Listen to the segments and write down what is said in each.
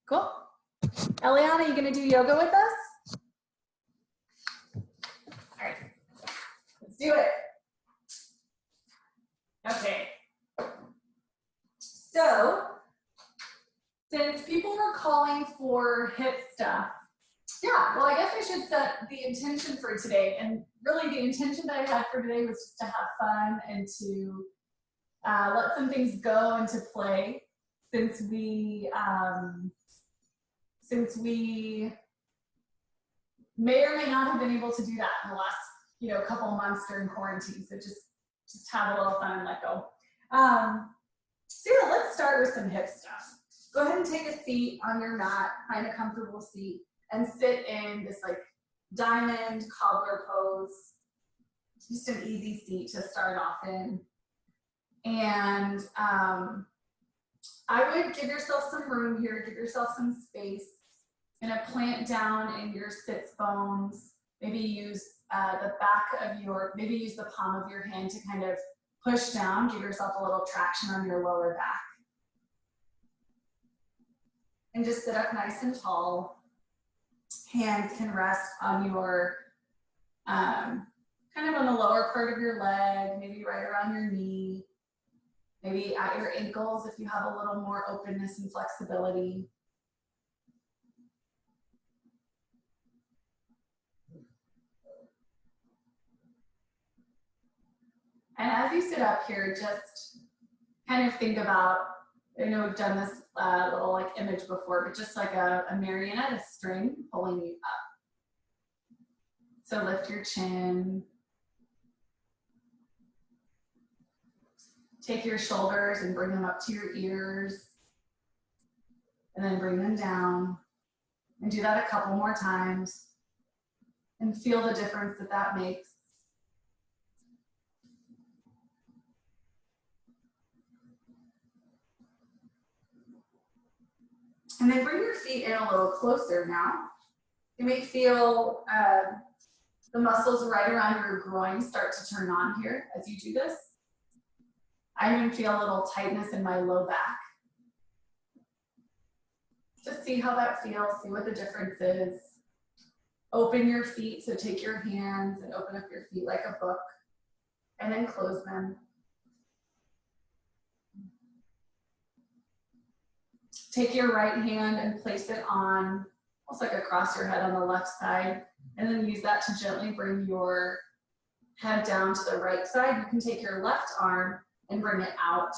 Cool. Eliana, you gonna do yoga with us? All right, let's do it. Okay. So, since people were calling for hip stuff, yeah, well, I guess I should set the intention for today. And really the intention that I had for today was just to have fun and to let some things go into play since we may or may not have been able to do that in the last, couple of months during quarantine. So just have a little fun and let go. So yeah, let's start with some hip stuff. Go ahead and take a seat on your mat, find a comfortable seat, and sit in this like diamond cobbler pose. Just an easy seat to start off in. And I would give yourself some room here, give yourself some space. Gonna plant down in your sits bones. Maybe use use the palm of your hand to kind of push down, give yourself a little traction on your lower back. And just sit up nice and tall. Hands can rest on your, kind of on the lower part of your leg, maybe right around your knee, maybe at your ankles if you have a little more openness and flexibility. And as you sit up here, just kind of think about, I know we've done this little like image before, but just like a marionette, a string pulling you up. So lift your chin. Take your shoulders and bring them up to your ears. And then bring them down. And do that a couple more times. And feel the difference that that makes. And then bring your feet in a little closer now. You may feel the muscles right around your groin start to turn on here as you do this. I even feel a little tightness in my low back. Just see how that feels, see what the difference is. Open your feet, so take your hands and open up your feet like a book, and then close them. Take your right hand and place it on, almost like across your head on the left side, and then use that to gently bring your head down to the right side. You can take your left arm and bring it out.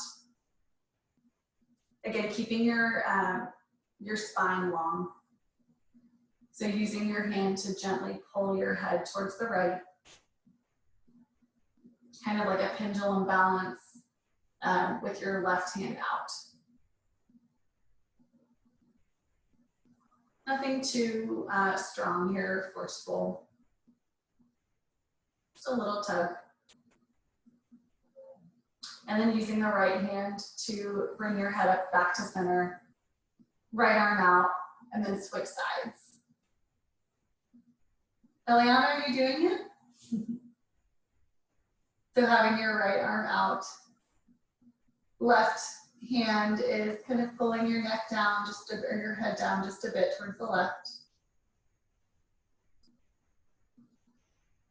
Again, keeping your spine long. So using your hand to gently pull your head towards the right, kind of like a pendulum balance with your left hand out. Nothing too strong here, forceful. Just a little tug. And then using the right hand to bring your head up back to center, right arm out, and then switch sides. Eliana, are you doing it? So having your right arm out, left hand is kind of pulling your neck down or your head down just a bit towards the left.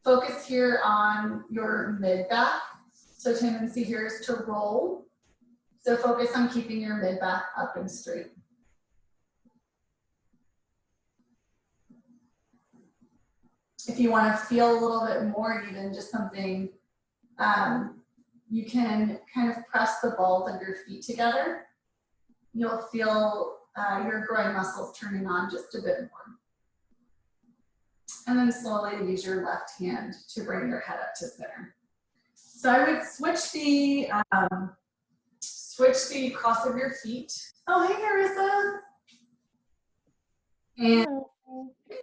Focus here on your mid back. So tendency here is to roll. So focus on keeping your mid back up and straight. If you want to feel a little bit more even, just something, you can kind of press the balls of your feet together. You'll feel your groin muscles turning on just a bit more. And then slowly use your left hand to bring your head up to center. So I would switch the cross of your feet. Oh, hey, Marissa. And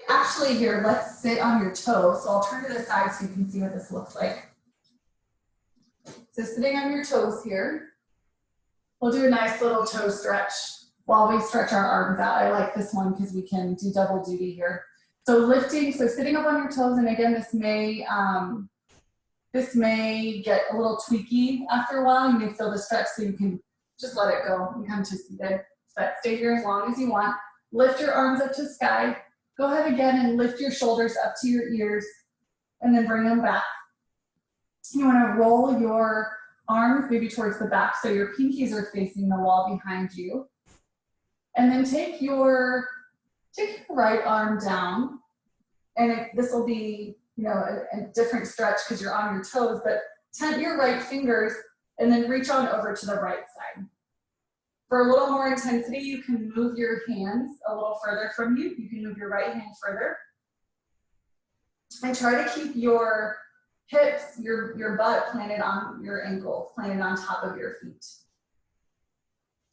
actually here, let's sit on your toes. So I'll turn to the side so you can see what this looks like. So sitting on your toes here, we'll do a nice little toe stretch while we stretch our arms out. I like this one because we can do double duty here. So sitting up on your toes, and again, this may get a little tweaky after a while. You may feel the stretch, so you can just let it go and come to seated. But stay here as long as you want. Lift your arms up to sky. Go ahead again and lift your shoulders up to your ears and then bring them back. You want to roll your arms maybe towards the back so your pinkies are facing the wall behind you. And then take your right arm down, and this will be, you know, a different stretch because you're on your toes, but tent your right fingers and then reach on over to the right side. For a little more intensity, you can move your hands a little further from you. You can move your right hand further. And try to keep your hips, your butt planted on your ankles, planted on top of your feet.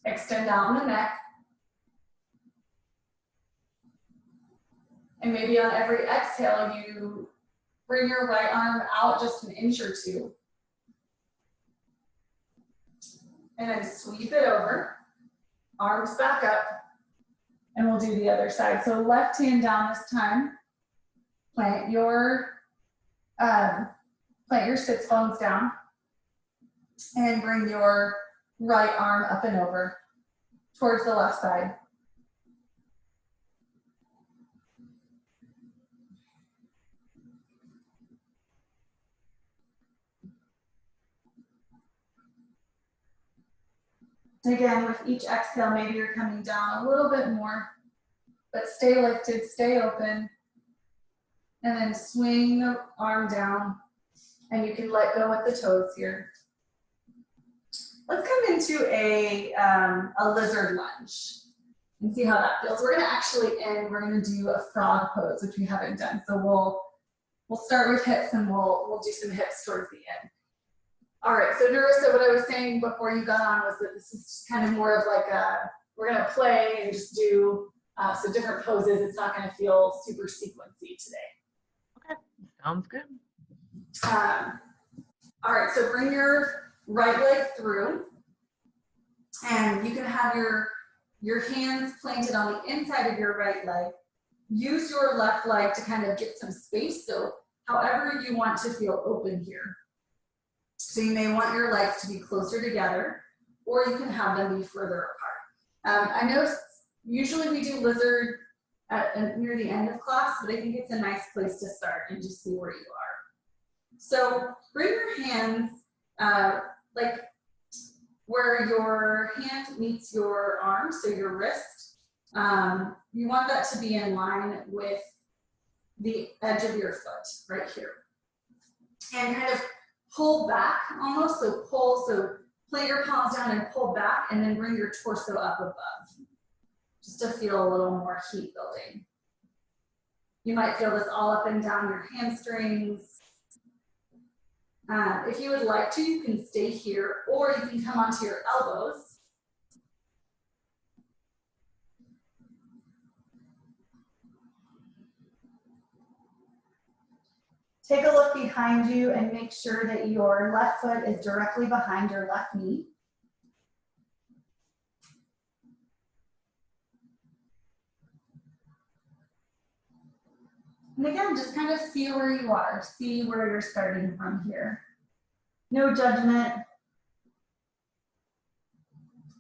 Extend out in the neck. And maybe on every exhale, you bring your right arm out just an inch or two. And then sweep it over, arms back up, and we'll do the other side. So left hand down this time. Plant your sits bones down and bring your right arm up and over towards the left side. Again, with each exhale, maybe you're coming down a little bit more, but stay lifted, stay open, and then swing the arm down, and you can let go with the toes here. Let's come into a lizard lunge and see how that feels. We're gonna do a frog pose, which we haven't done. So we'll start with hips and we'll do some hips towards the end. All right, so Narissa, what I was saying before you got on was that this is just kind of more of like we're gonna play and just do some different poses. It's not gonna feel super sequency today. Okay, sounds good. All right, so bring your right leg through, and you can have your hands planted on the inside of your right leg. Use your left leg to kind of get some space, so however you want to feel open here. So you may want your legs to be closer together, or you can have them be further apart. I know usually we do lizard near the end of class, but I think it's a nice place to start and just see where you are. So bring your hands like where your hand meets your arm, so your wrist. You want that to be in line with the edge of your foot right here. And kind of pull back almost, so plant your palms down and pull back, and then bring your torso up above, just to feel a little more heat building. You might feel this all up and down your hamstrings. If you would like to, you can stay here, or you can come onto your elbows. Take a look behind you and make sure that your left foot is directly behind your left knee. And again, just kind of see where you are, see where you're starting from here. No judgment.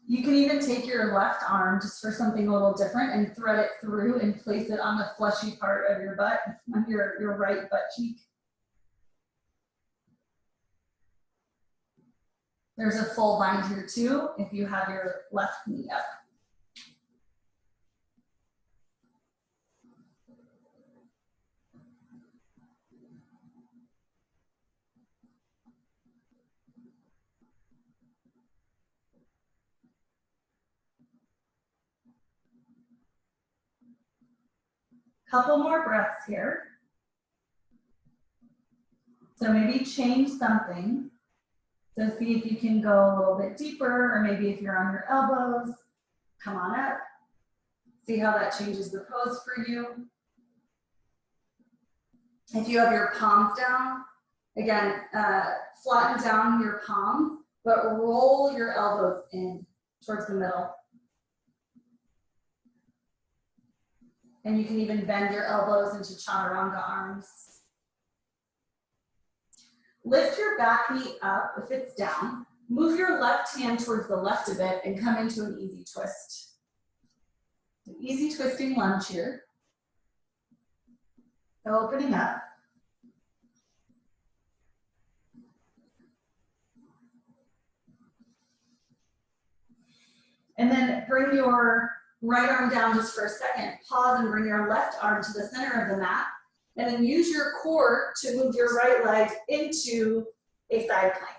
You can even take your left arm just for something a little different and thread it through and place it on the fleshy part of your butt, on your right butt cheek. There's a full bind here too, if you have your left knee up. Couple more breaths here. So maybe change something. So see if you can go a little bit deeper, or maybe if you're on your elbows, come on up. See how that changes the pose for you. If you have your palms down, again, flatten down your palms, but roll your elbows in towards the middle. And you can even bend your elbows into chaturanga arms. Lift your back knee up if it's down. Move your left hand towards the left a bit and come into an easy twist. Easy twisting lunge here. Opening up. And then bring your right arm down just for a second. Pause and bring your left arm to the center of the mat. And then use your core to move your right leg into a side plank.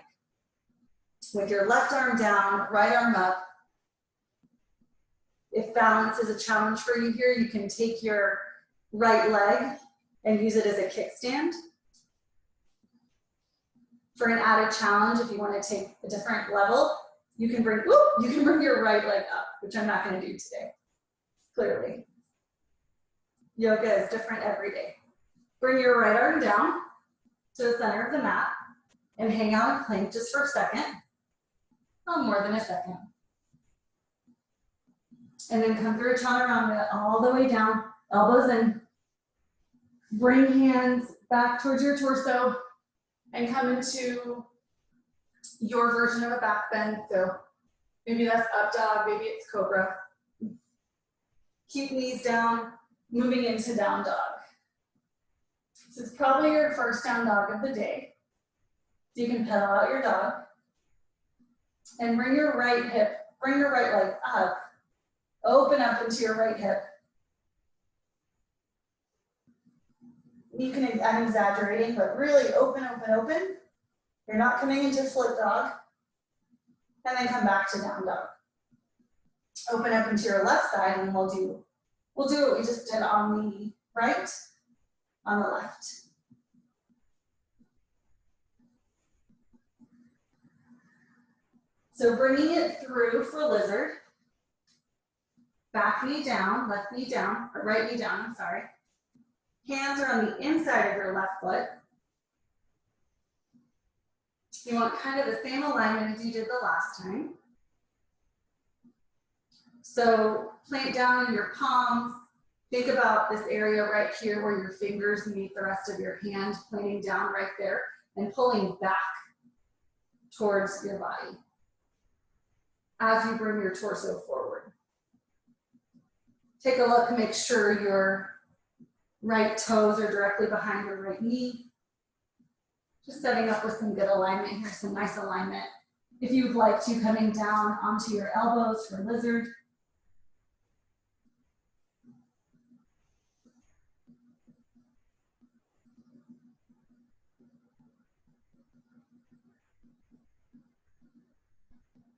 With your left arm down, right arm up. If balance is a challenge for you here, you can take your right leg and use it as a kickstand. For an added challenge, if you want to take a different level, you can bring your right leg up, which I'm not going to do today, clearly. Yoga is different every day. Bring your right arm down to the center of the mat and hang out in plank just for a second, not more than a second. And then come through chaturanga all the way down, elbows in. Bring hands back towards your torso and come into your version of a back bend. So maybe that's up dog, maybe it's cobra. Keep knees down, moving into down dog. This is probably your first down dog of the day. So you can pedal out your dog and bring your right leg up. Open up into your right hip. I'm exaggerating, but really open, open, open. You're not coming into flip dog. And then come back to down dog. Open up into your left side and we'll do what we just did on the right, on the left. So bringing it through for lizard. Back knee down, left knee down, or right knee down, I'm sorry. Hands are on the inside of your left foot. You want kind of the same alignment as you did the last time. So plant down in your palms. Think about this area right here where your fingers meet the rest of your hand, planting down right there and pulling back towards your body as you bring your torso forward. Take a look and make sure your right toes are directly behind your right knee. Just setting up with some good alignment here, some nice alignment. If you would like to, coming down onto your elbows for lizard.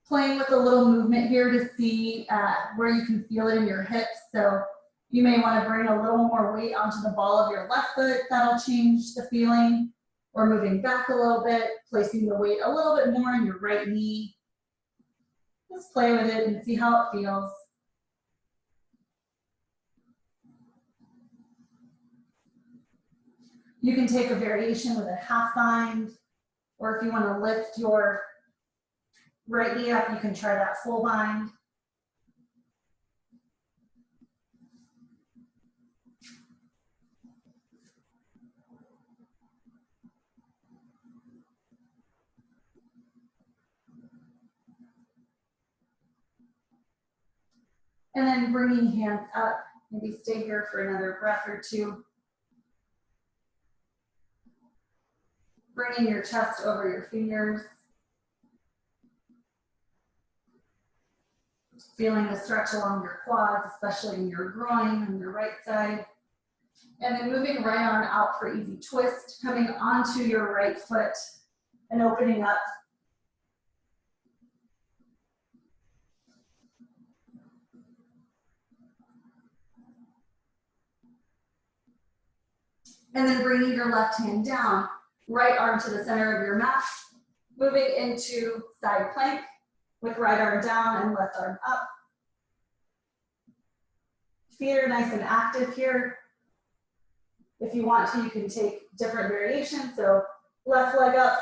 Playing with a little movement here to see where you can feel it in your hips. So you may want to bring a little more weight onto the ball of your left foot. That'll change the feeling. Or moving back a little bit, placing the weight a little bit more in your right knee. Just play with it and see how it feels. You can take a variation with a half bind, or if you want to lift your right knee up, you can try that full bind. And then bringing hands up, maybe stay here for another breath or two. Bringing your chest over your fingers. Feeling the stretch along your quads, especially in your groin on your right side. And then moving right arm out for easy twist, coming onto your right foot and opening up. And then bringing your left hand down, right arm to the center of your mat, moving into side plank with right arm down and left arm up. Feet are nice and active here. If you want to, you can take different variations. So left leg up,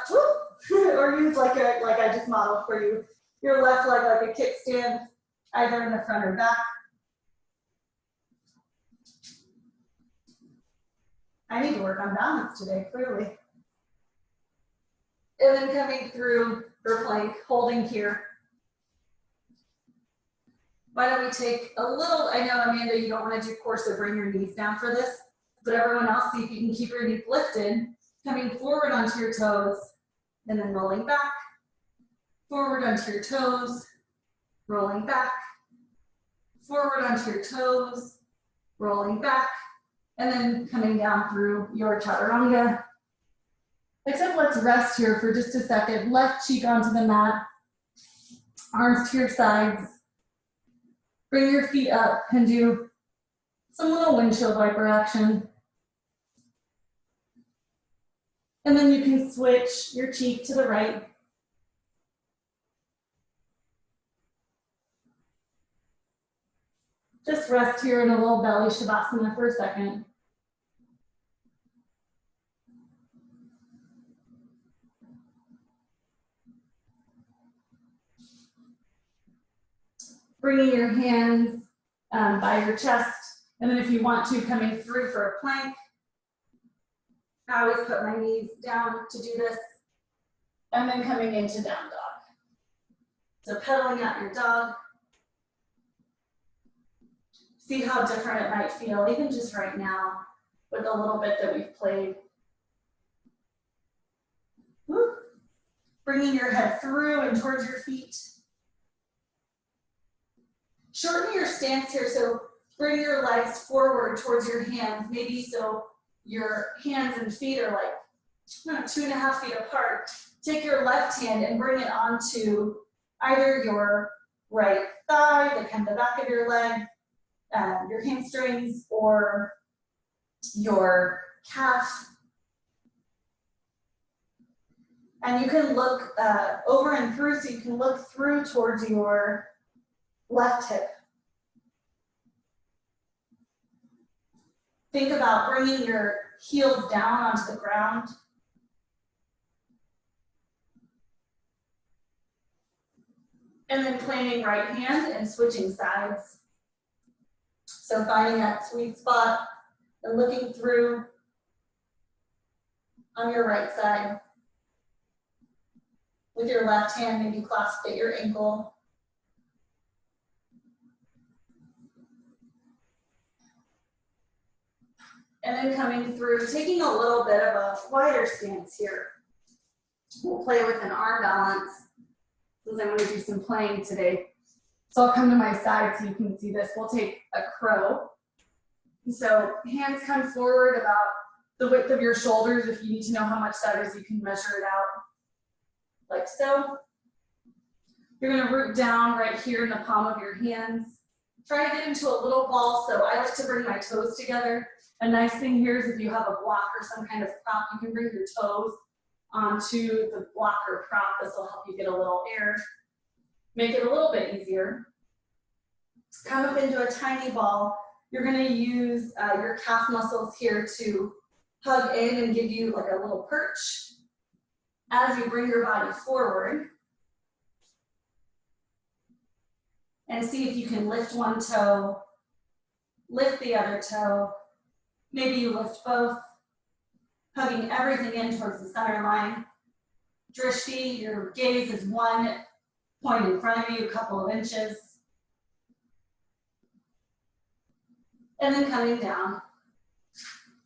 or use like I just modeled for you, your left leg like a kickstand, either in the front or back. I need to work on balance today, clearly. And then coming through for plank, holding here. Why don't we take a little, I know, Amanda, you don't want to do core, so bring your knees down for this, but everyone else, see if you can keep your knees lifted, coming forward onto your toes, and then rolling back, forward onto your toes, rolling back, forward onto your toes, rolling back, and then coming down through your chaturanga. Except let's rest here for just a second. Left cheek onto the mat, arms to your sides. Bring your feet up and do some little windshield wiper action. And then you can switch your cheek to the right. Just rest here in a little belly shavasana for a second. Bringing your hands by your chest. And then if you want to, coming through for a plank. I always put my knees down to do this. And then coming into down dog. So pedaling out your dog. See how different it might feel, even just right now, with a little bit that we've played. Woo. Bringing your head through and towards your feet. Shorten your stance here, so bring your legs forward towards your hands, maybe so your hands and feet are like 2.5 feet apart. Take your left hand and bring it onto either your right thigh, the kind of the back of your leg, your hamstrings, or your calf. And you can look over and through, so you can look through towards your left hip. Think about bringing your heels down onto the ground. And then planting right hand and switching sides. So finding that sweet spot and looking through on your right side. With your left hand, maybe clasped at your ankle. And then coming through, taking a little bit of a wider stance here. We'll play with an arm balance, because I'm going to do some playing today. So I'll come to my side so you can see this. We'll take a crow. So hands come forward about the width of your shoulders. If you need to know how much that is, you can measure it out like so. You're going to root down right here in the palm of your hands. Try to get into a little ball. So I like to bring my toes together. A nice thing here is if you have a block or some kind of prop, you can bring your toes onto the block or prop. This will help you get a little air. Make it a little bit easier. Come up into a tiny ball. You're going to use your calf muscles here to hug in and give you like a little perch. As you bring your body forward, and see if you can lift one toe, lift the other toe. Maybe you lift both, hugging everything in towards the center line. Drishti, your gaze is one point in front of you, a couple of inches. And then coming down.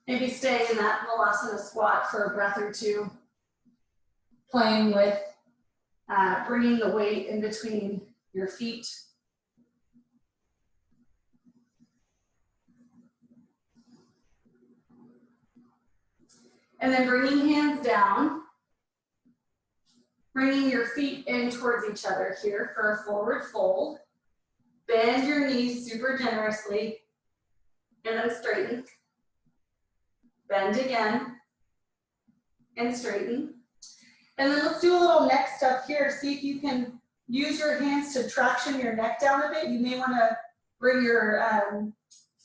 Maybe staying in that Malasana squat for a breath or two. Playing with bringing the weight in between your feet. And then bringing hands down, bringing your feet in towards each other here for a forward fold. Bend your knees super generously, and then straighten. Bend again, and straighten. And then let's do a little neck stuff here. See if you can use your hands to traction your neck down a bit. You may want to bring your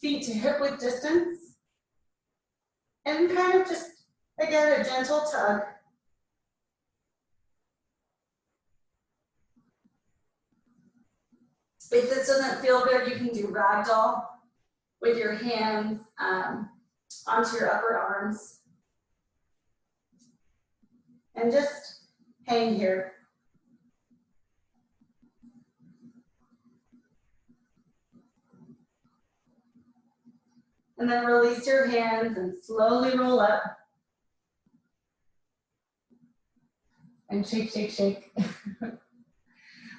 feet to hip width distance. And kind of just, again, a gentle tug. If this doesn't feel good, you can do ragdoll with your hands onto your upper arms. And just hang here. And then release your hands and slowly roll up. And shake, shake, shake.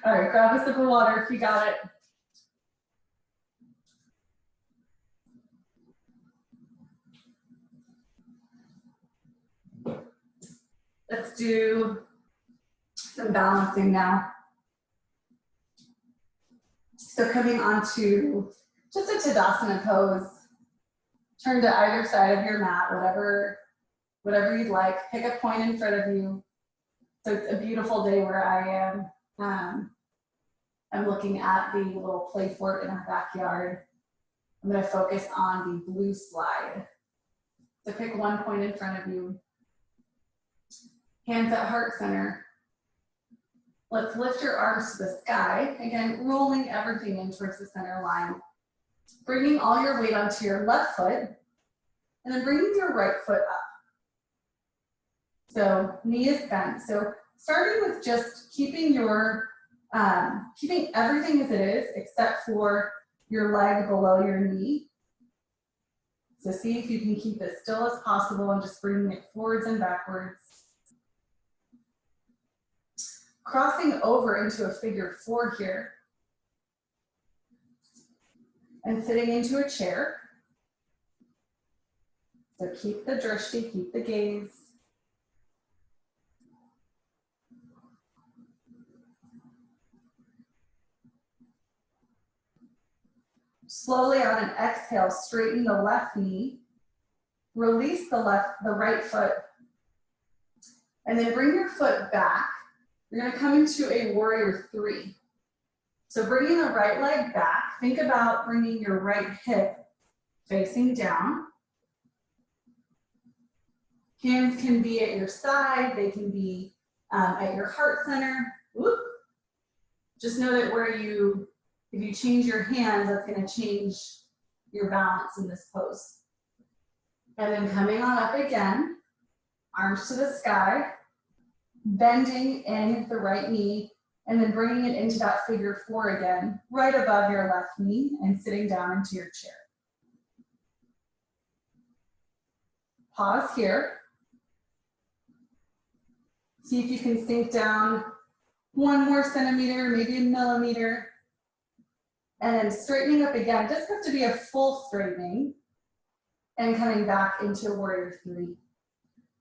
All right, grab a sip of water if you got it. Let's do some balancing now. So coming onto just a Tadasana pose. Turn to either side of your mat, whatever you'd like. Pick a point in front of you. So it's a beautiful day where I am. I'm looking at the little play fort in our backyard. I'm going to focus on the blue slide. So pick one point in front of you. Hands at heart center. Let's lift your arms to the sky. Again, rolling everything in towards the center line. Bringing all your weight onto your left foot, and then bringing your right foot up. So knee is bent. So starting with just keeping everything as it is, except for your leg below your knee. So see if you can keep it still as possible and just bringing it forwards and backwards. Crossing over into a figure 4 here. And sitting into a chair. So keep the drishti, keep the gaze. Slowly on an exhale, straighten the left knee. Release the right foot. And then bring your foot back. You're going to come into a warrior 3. So bringing the right leg back, think about bringing your right hip facing down. Hands can be at your side, they can be at your heart center. Whoop. Just know that if you change your hands, that's going to change your balance in this pose. And then coming on up again, arms to the sky, bending in the right knee, and then bringing it into that figure 4 again, right above your left knee, and sitting down into your chair. Pause here. See if you can sink down 1 more centimeter, maybe a millimeter. And then straightening up again. Doesn't have to be a full straightening. And coming back into warrior 3.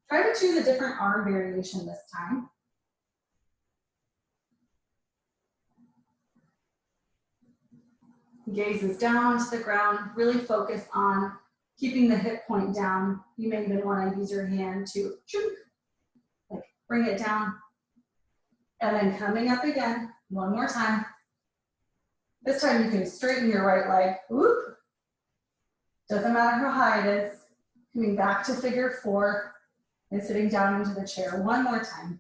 Try to choose a different arm variation this time. Gaze is down to the ground. Really focus on keeping the hip point down. You may even want to use your hand to bring it down. And then coming up again, 1 more time. This time you can straighten your right leg. Whoop. Doesn't matter how high it is. Coming back to figure 4 and sitting down into the chair. 1 more time.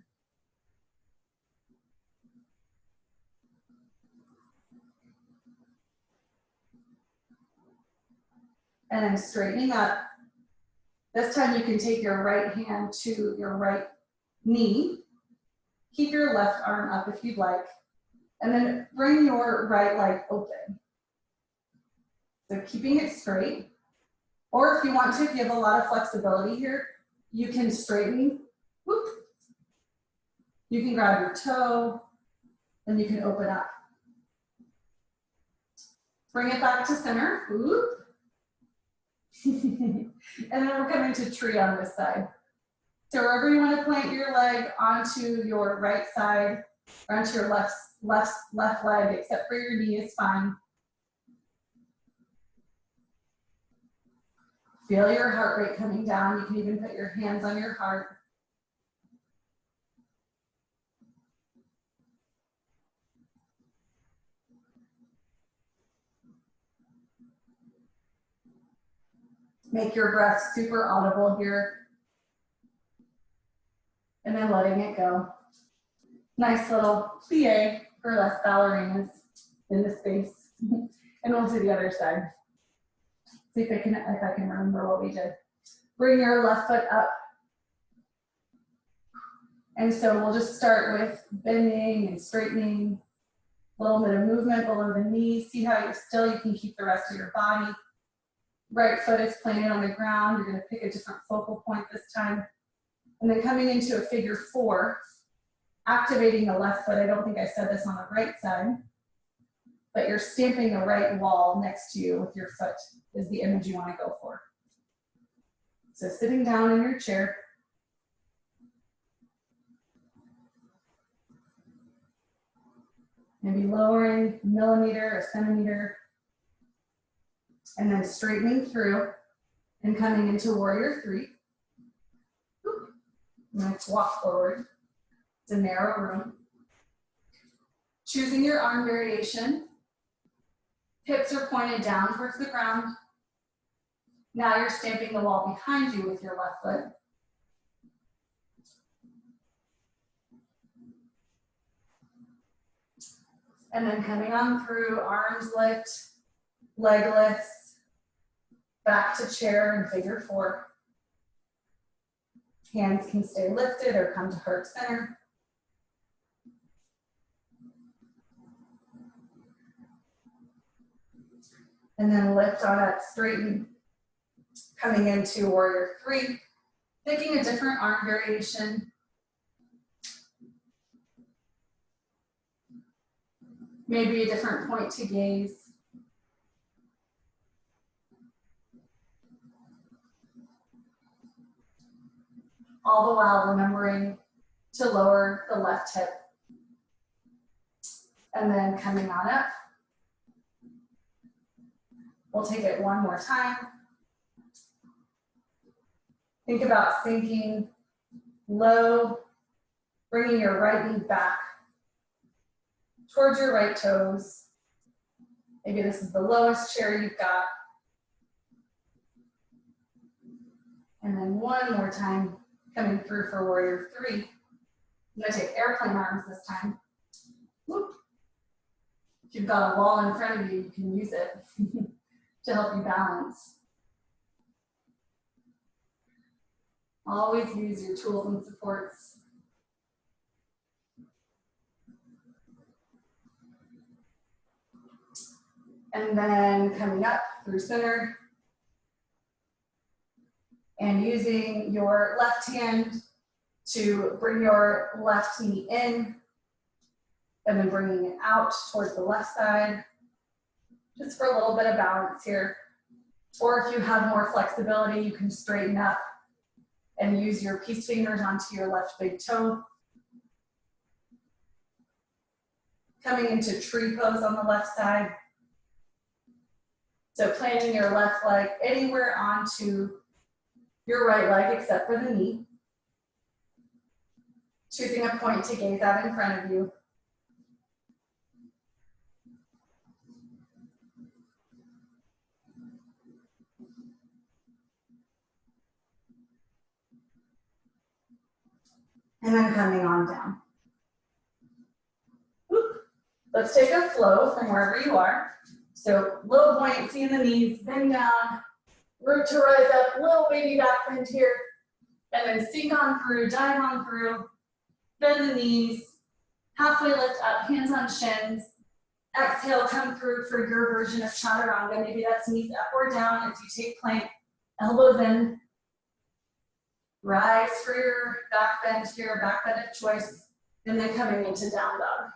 And then straightening up. This time you can take your right hand to your right knee. Keep your left arm up if you'd like. And then bring your right leg open. So keeping it straight. Or if you want to, if you have a lot of flexibility here, you can straighten. Whoop. You can grab your toe, and you can open up. Bring it back to center. Whoop. And then we're coming to tree on this side. So wherever you want to plant your leg onto your right side, or onto your left leg, except for your knee is fine. Feel your heart rate coming down. You can even put your hands on your heart. Make your breath super audible here. And then letting it go. Nice little plie for us ballerinas in the space. And we'll do the other side. See if I can remember what we did. Bring your left foot up. And so we'll just start with bending and straightening. A little bit of movement below the knee. See how you're still, you can keep the rest of your body. Right foot is planted on the ground. You're going to pick a different focal point this time. And then coming into a figure 4, activating the left foot. I don't think I said this on the right side, but you're stamping the right wall next to you with your foot is the image you want to go for. So sitting down in your chair. Maybe lowering a millimeter or centimeter. And then straightening through and coming into warrior 3. I'm going to walk forward. It's a narrow room. Choosing your arm variation. Hips are pointed down towards the ground. Now you're stamping the wall behind you with your left foot. And then coming on through, arms lift, leg lifts, back to chair in figure 4. Hands can stay lifted or come to heart center. And then lift on up, straighten. Coming into warrior 3, picking a different arm variation. Maybe a different point to gaze. All the while remembering to lower the left hip. And then coming on up. We'll take it one more time. Think about sinking low, bringing your right knee back towards your right toes. Maybe this is the lowest chair you've got. And then one more time, coming through for warrior 3. I'm gonna take airplane arms this time. Whoop. If you've got a wall in front of you, you can use it to help you balance. Always use your tools and supports. And then coming up through center and using your left hand to bring your left knee in and then bringing it out towards the left side, just for a little bit of balance here. Or if you have more flexibility, you can straighten up and use your peace fingers onto your left big toe. Coming into tree pose on the left side. So planting your left leg anywhere onto your right leg except for the knee. Choosing a point to gaze at in front of you. And then coming on down. Whoop. Let's take a flow from wherever you are. So little buoyancy in the knees, bend down, root to rise up, little baby back bend here, and then sink on through, dive on through, bend the knees, halfway lift up, hands on shins. Exhale, come through for your version of chaturanga. Maybe that's knees up or down as you take plank, elbows in. Rise for your back bend here, back bend of choice, and then coming into down dog.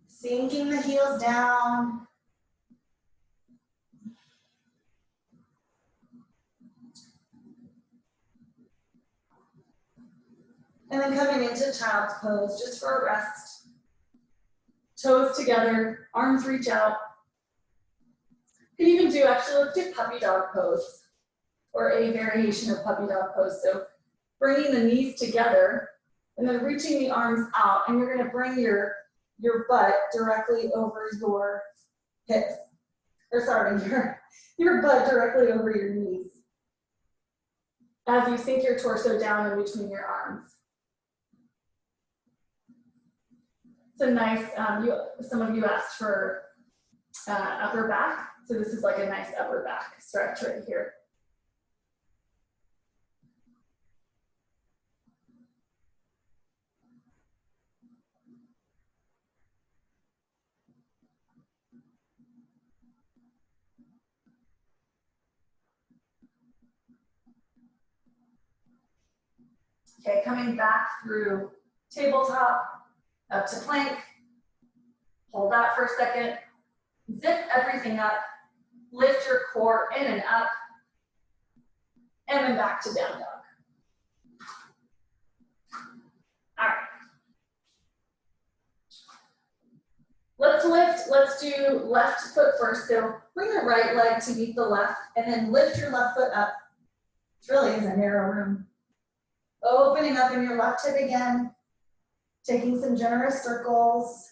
Sinking the heels down. And then coming into child's pose, just for a rest. Toes together, arms reach out. You can even do, actually, let's do puppy dog pose, or a variation of puppy dog pose. So bringing the knees together, and then reaching the arms out, and you're gonna bring your butt directly over your hips. Or sorry, your butt directly over your knees. As you sink your torso down in between your arms. It's a nice, some of you asked for upper back. So this is like a nice upper back stretch right here. Okay, coming back through tabletop, up to plank. Hold that for a second. Zip everything up. Lift your core in and up. And then back to down dog. All right. Let's lift, let's do left foot first. So bring the right leg to meet the left and then lift your left foot up. It really is a narrow room. Opening up in your left hip again. Taking some generous circles.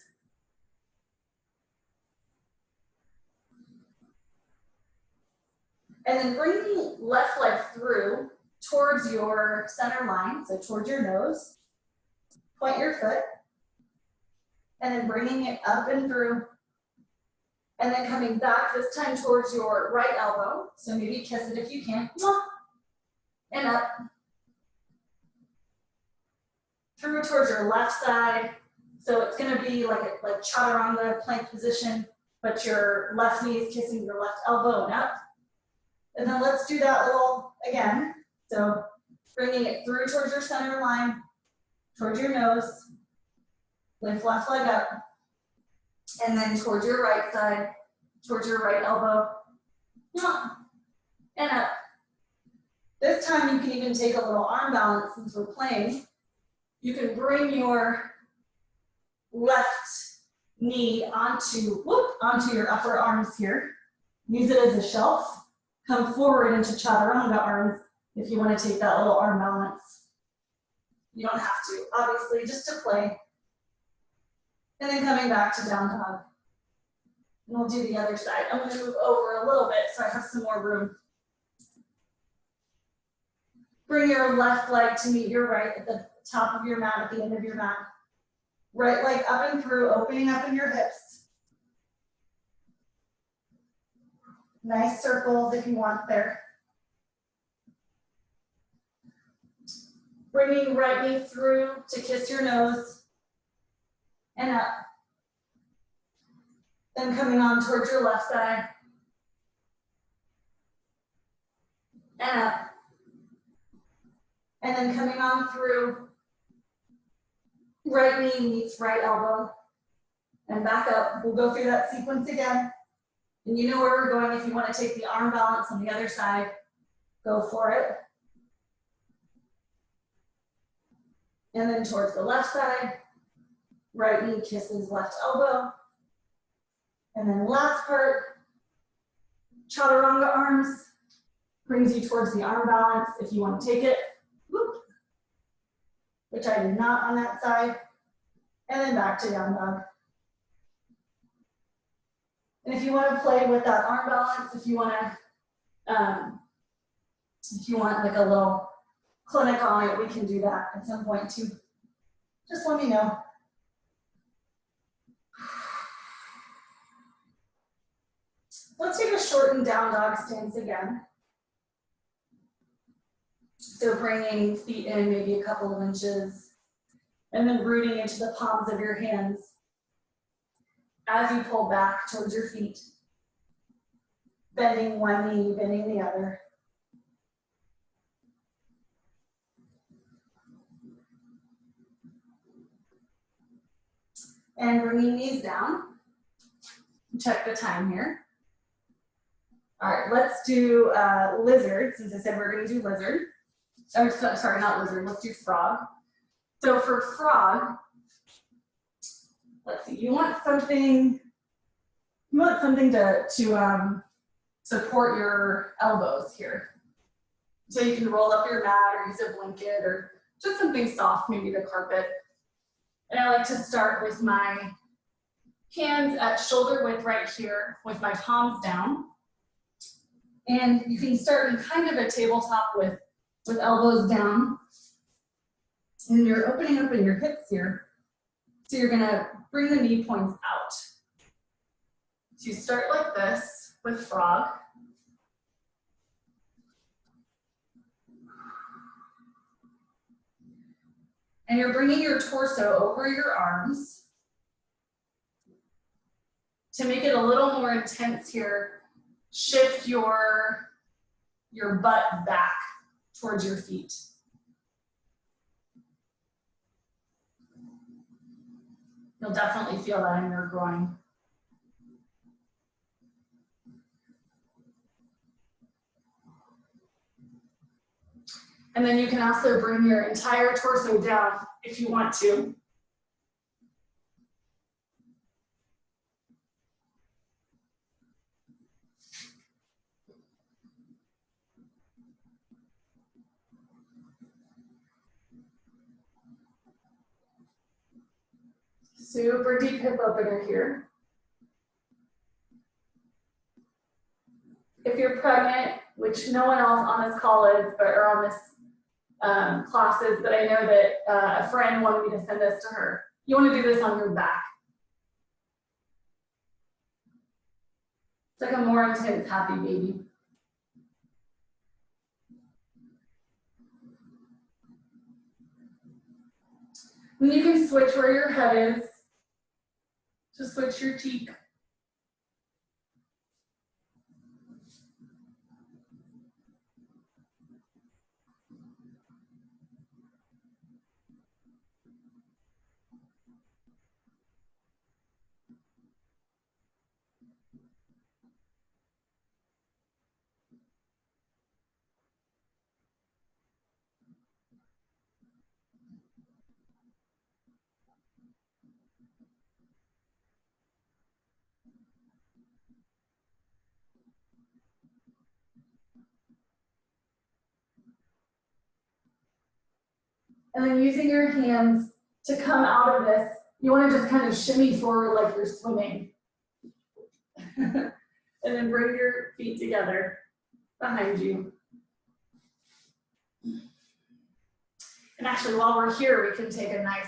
And then bringing left leg through towards your center line, so towards your nose. Point your foot. And then bringing it up and through. And then coming back, this time towards your right elbow. So maybe kiss it if you can. And up. Through towards your left side. So it's gonna be like chaturanga plank position, but your left knee is kissing your left elbow and up. And then let's do that little again. So bringing it through towards your center line, towards your nose, lift left leg up, and then towards your right side, towards your right elbow, and up. This time you can even take a little arm balance since we're playing. You can bring your left knee onto your upper arms here. Use it as a shelf. Come forward into chaturanga arms if you want to take that little arm balance. You don't have to, obviously, just to play. And then coming back to down dog. And we'll do the other side. I'm going to move over a little bit so I have some more room. Bring your left leg to meet your right at the top of your mat, at the end of your mat. Right leg up and through, opening up in your hips. Nice circles if you want there. Bringing right knee through to kiss your nose and up. Then coming on towards your left side and up. And then coming on through, right knee meets right elbow and back up. We'll go through that sequence again. And you know where we're going. If you want to take the arm balance on the other side, go for it. And then towards the left side, right knee kisses left elbow. And then last part, chaturanga arms, brings you towards the arm balance if you want to take it. Whoop. Which I did not on that side. And then back to down dog. And if you want to play with that arm balance, if you want like a little clinic on it, we can do that at some point too. Just let me know. Let's take a shortened down dog stance again. So bringing feet in maybe a couple of inches and then rooting into the palms of your hands as you pull back towards your feet. Bending one knee, bending the other. And bringing knees down. Check the time here. All right, let's do lizard, since I said we're going to do lizard. Oh, sorry, not lizard, let's do frog. So for frog, let's see, you want something to support your elbows here. So you can roll up your mat or use a blanket or just something soft, maybe the carpet. And I like to start with my hands at shoulder width right here with my palms down. And you can start in kind of a tabletop with elbows down. And you're opening up in your hips here. So you're gonna bring the knee points out. So you start like this with frog. And you're bringing your torso over your arms. To make it a little more intense here, shift your butt back towards your feet. You'll definitely feel that in your groin. And then you can also bring your entire torso down if you want to. Super deep hip opener here. If you're pregnant, which no one else on this call is, but or on this class is, but I know that a friend wanted me to send this to her. You want to do this on your back. It's like a more intense happy baby. And you can switch where your head is. Just switch your cheek. And then using your hands to come out of this, you want to just kind of shimmy forward like you're swimming. And then bring your feet together behind you. And actually, while we're here, we can take a nice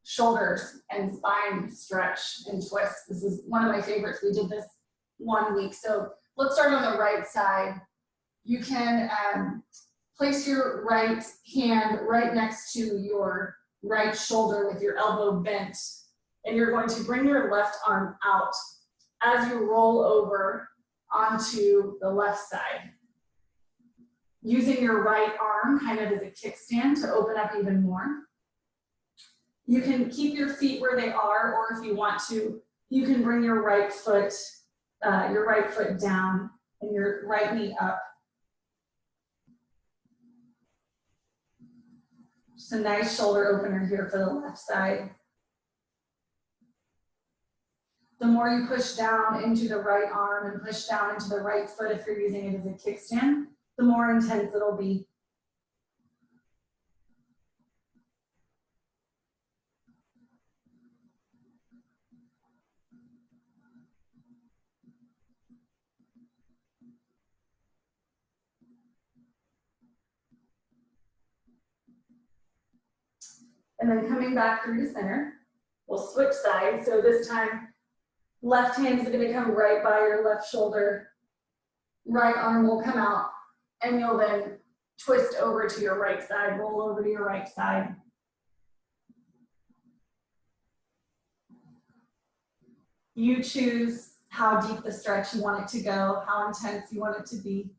shoulders and spine stretch and twist. This is one of my favorites. We did this 1 week. So let's start on the right side. You can place your right hand right next to your right shoulder with your elbow bent. And you're going to bring your left arm out as you roll over onto the left side. Using your right arm kind of as a kickstand to open up even more. You can keep your feet where they are, or if you want to, you can bring your right foot down and your right knee up. Just a nice shoulder opener here for the left side. The more you push down into the right arm and push down into the right foot if you're using it as a kickstand, the more intense it'll be. And then coming back through to center, we'll switch sides. So this time, left hand's gonna come right by your left shoulder. Right arm will come out, and you'll then twist over to your right side, roll over to your right side. You choose how deep the stretch you want it to go, how intense you want it to be.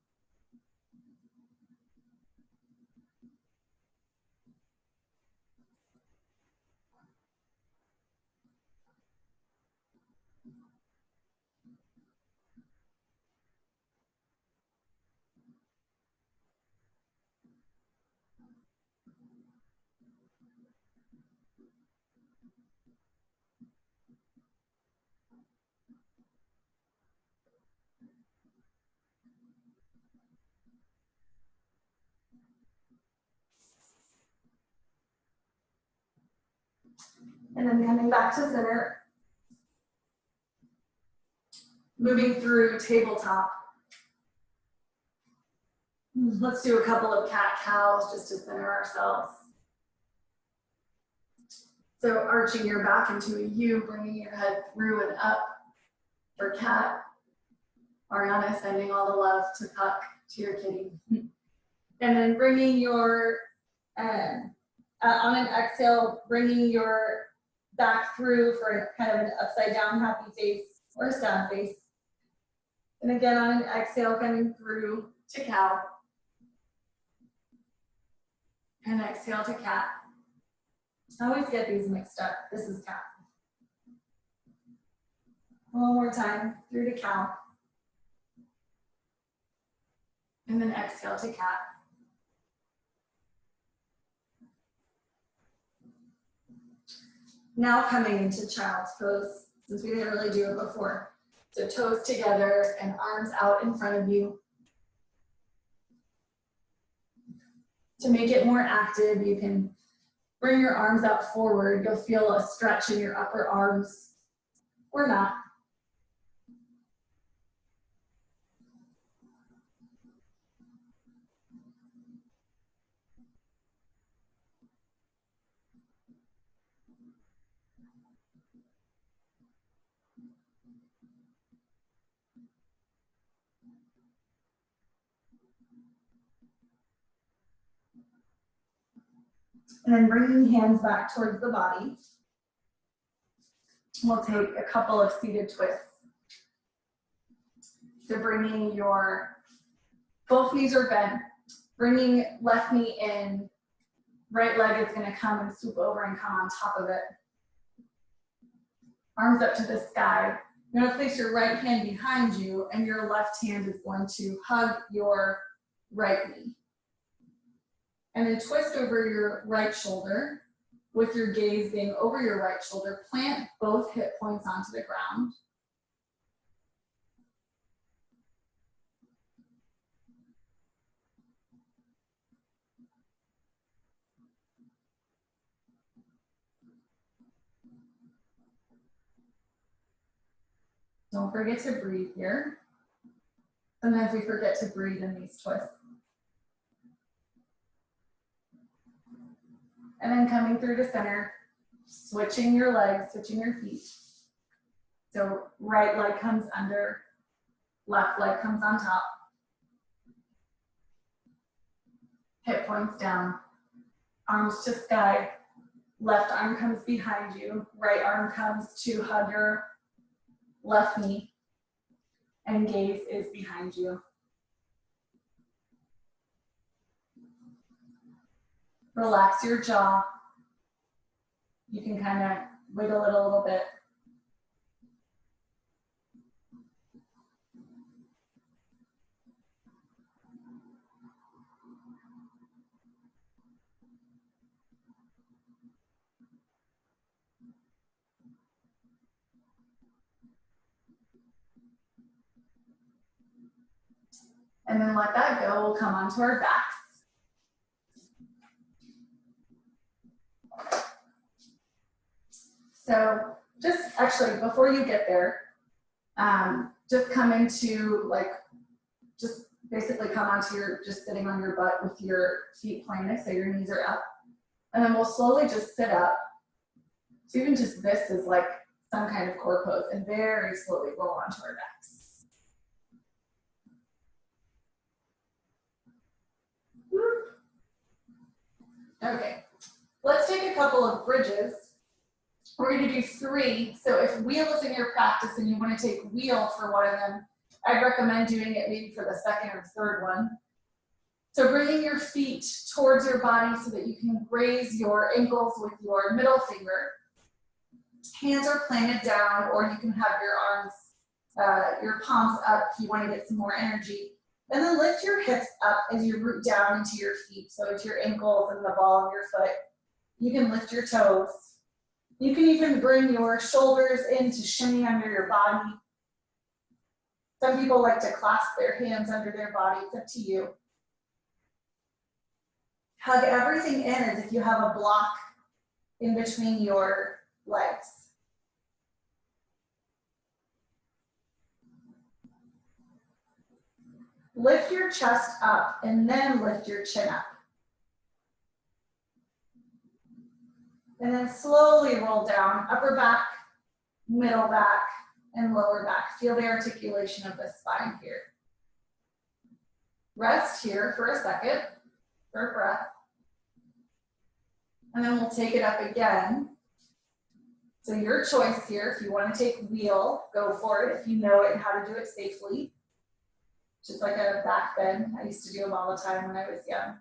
And then coming back to center, moving through tabletop. Let's do a couple of cat-cows just to center ourselves. So arching your back into a U, bringing your head through and up for cat. Ariana sending all the love to Puck, to your kitty. And then bringing your, on an exhale, bringing your back through for kind of an upside down happy face or a sad face. And again, on an exhale, coming through to cow. And exhale to cat. I always get these mixed up. This is cat. One more time, through to cow. And then exhale to cat. Now coming into child's pose, since we didn't really do it before. So toes together and arms out in front of you. To make it more active, you can bring your arms out forward. You'll feel a stretch in your upper arms, or not. And then bringing hands back towards the body. We'll take a couple of seated twists. So bringing your, both knees are bent, bringing left knee in, right leg is gonna come and swoop over and come on top of it. Arms up to the sky. You're gonna place your right hand behind you and your left hand is going to hug your right knee. And then twist over your right shoulder with your gaze being over your right shoulder. Plant both hip points onto the ground. Don't forget to breathe here. Sometimes we forget to breathe in these twists. And then coming through to center, switching your legs, switching your feet. So right leg comes under, left leg comes on top. Hip points down, arms to sky. Left arm comes behind you, right arm comes to hug your left knee, and gaze is behind you. Relax your jaw. You can kind of wiggle it a little bit. And then let that go. We'll come onto our backs. So just actually, before you get there, just come into just basically come onto just sitting on your butt with your feet planted, so your knees are up. And then we'll slowly just sit up. So even just this is like some kind of core pose, and very slowly roll onto our backs. Okay, let's take a couple of bridges. We're going to do 3. So if wheel is in your practice and you want to take wheel for one of them, I'd recommend doing it maybe for the second or third one. So bringing your feet towards your body so that you can graze your ankles with your middle finger. Hands are planted down, or you can have your arms, your palms up if you want to get some more energy. And then lift your hips up as you root down into your feet. So it's your ankles and the ball of your foot. You can lift your toes. You can even bring your shoulders in to shimmy under your body. Some people like to clasp their hands under their body. It's up to you. Hug everything in as if you have a block in between your legs. Lift your chest up and then lift your chin up. And then slowly roll down, upper back, middle back, and lower back. Feel the articulation of the spine here. Rest here for a second, for a breath. And then we'll take it up again. So your choice here, if you want to take wheel, go for it. If you know it and how to do it safely. Just like a back bend. I used to do them all the time when I was young.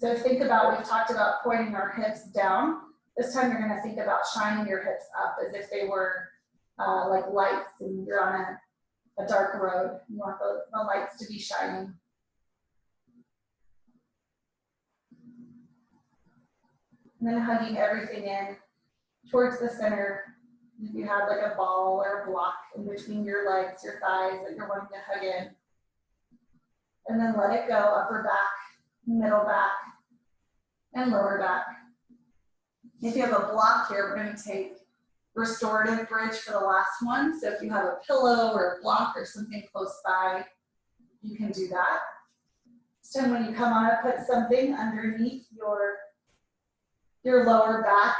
So think about, we've talked about pointing our hips down. This time you're gonna think about shining your hips up as if they were like lights and you're on a dark road. You want the lights to be shining. And then hugging everything in towards the center. If you have like a ball or a block in between your legs, your thighs that you're wanting to hug in. And then let it go, upper back, middle back, and lower back. If you have a block here, we're going to take restorative bridge for the last one. So if you have a pillow or a block or something close by, you can do that. So when you come on up, put something underneath your lower back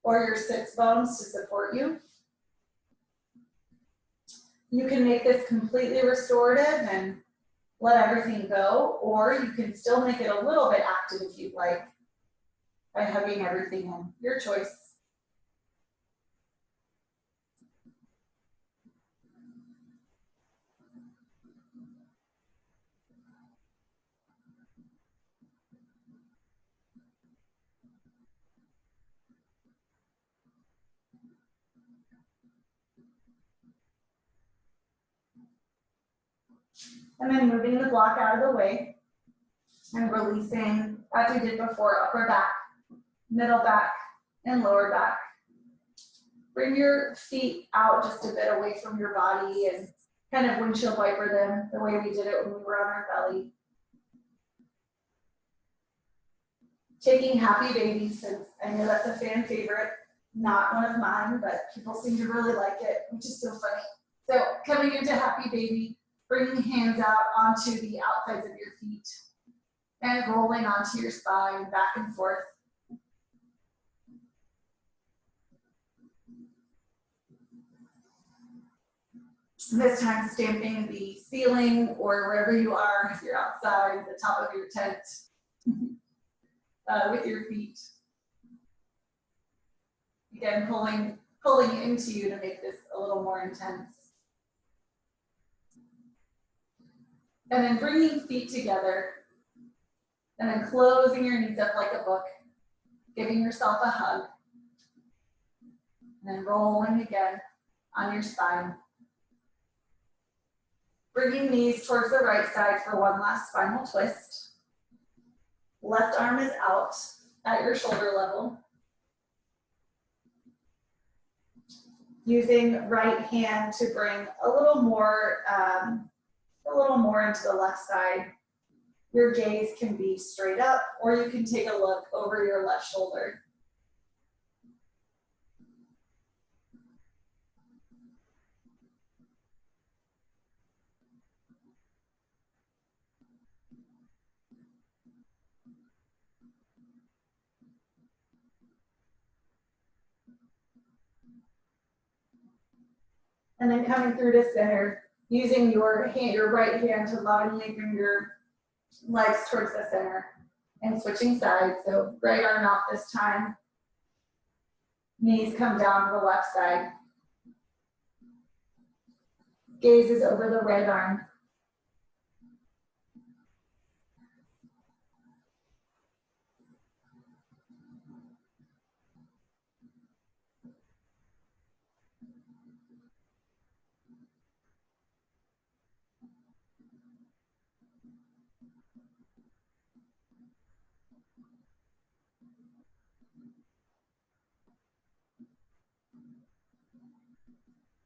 or your sits bones to support you. You can make this completely restorative and let everything go, or you can still make it a little bit active if you'd like by hugging everything in. Your choice. And then moving the block out of the way and releasing, as we did before, upper back, middle back, and lower back. Bring your feet out just a bit away from your body and kind of windshield wiper them the way we did it when we were on our belly. Taking happy baby, since I know that's a fan favorite, not one of mine, but people seem to really like it, which is so funny. So coming into happy baby, bringing hands out onto the outsides of your feet and rolling onto your spine, back and forth. This time stamping the ceiling or wherever you are, if you're outside, the top of your tent with your feet. Again, pulling into you to make this a little more intense. And then bringing feet together and then closing your knees up like a book, giving yourself a hug, and then rolling again on your spine. Bringing knees towards the right side for one last spinal twist. Left arm is out at your shoulder level. Using right hand to bring a little more into the left side. Your gaze can be straight up, or you can take a look over your left shoulder. And then coming through to center, using your right hand to lovingly bring your legs towards the center and switching sides. So right arm out this time. Knees come down to the left side. Gaze is over the right arm.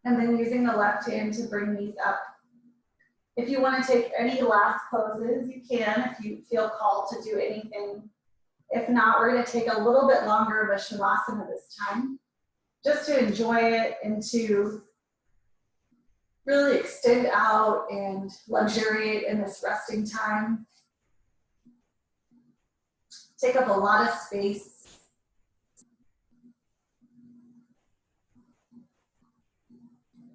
And then using the left hand to bring these up. If you want to take any last poses, you can, if you feel called to do anything. If not, we're going to take a little bit longer of a shavasana this time, just to enjoy it and to really extend out and luxuriate in this resting time. Take up a lot of space.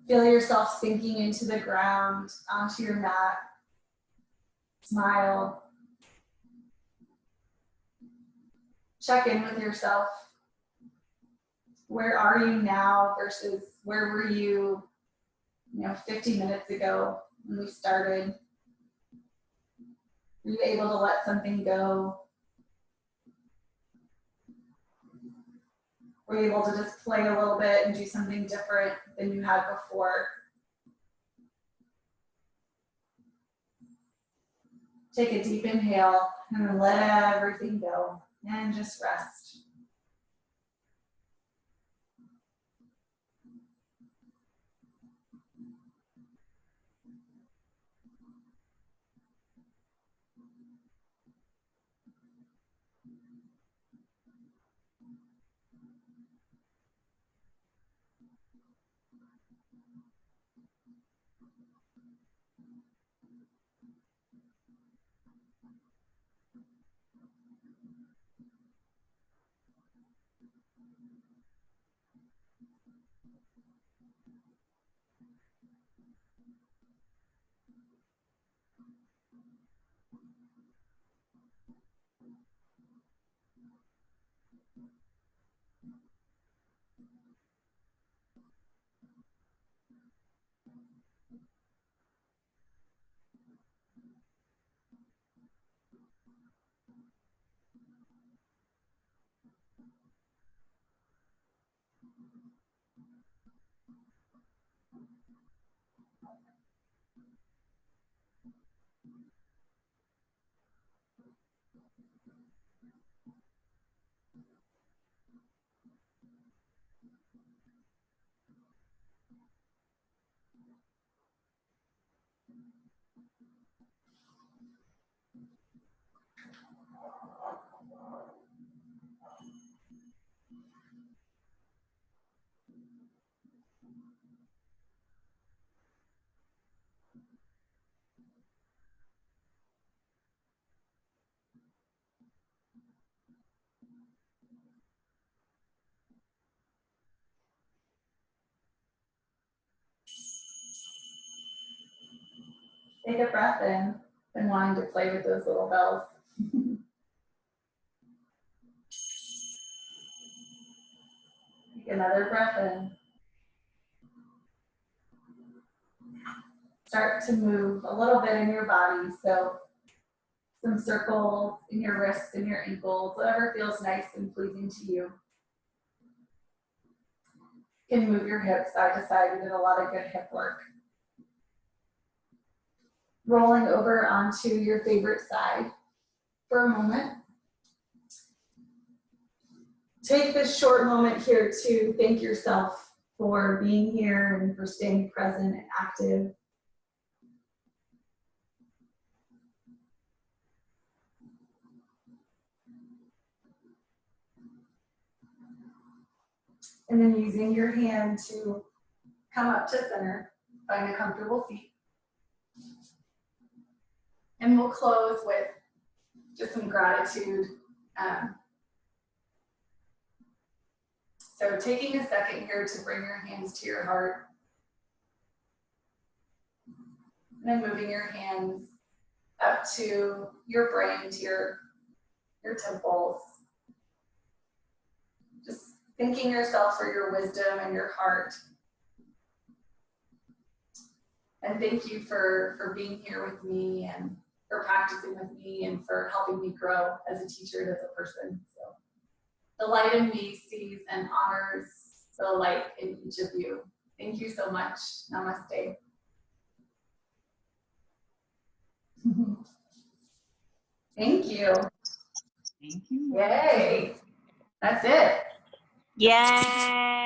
Feel yourself sinking into the ground, onto your mat. Smile. Check in with yourself. Where are you now versus where were you, 50 minutes ago when we started? Were you able to let something go? Were you able to just play a little bit and do something different than you had before? Take a deep inhale and then let everything go and just rest. Take a breath in and wanting to play with those little bells. Take another breath in. Start to move a little bit in your body. So some circles in your wrists and your ankles, whatever feels nice and pleasing to you. You can move your hips side to side. We did a lot of good hip work. Rolling over onto your favorite side for a moment. Take this short moment here to thank yourself for being here and for staying present and active. And then using your hand to come up to center, find a comfortable seat. And we'll close with just some gratitude. So taking a second here to bring your hands to your heart. And then moving your hands up to your brain, to your temples. Just thanking yourself for your wisdom and your heart. And thank you for being here with me and for practicing with me and for helping me grow as a teacher and as a person. So the light in me sees and honors the light in each of you. Thank you so much. Namaste. Thank you. Thank you. Yay. That's it. Yay!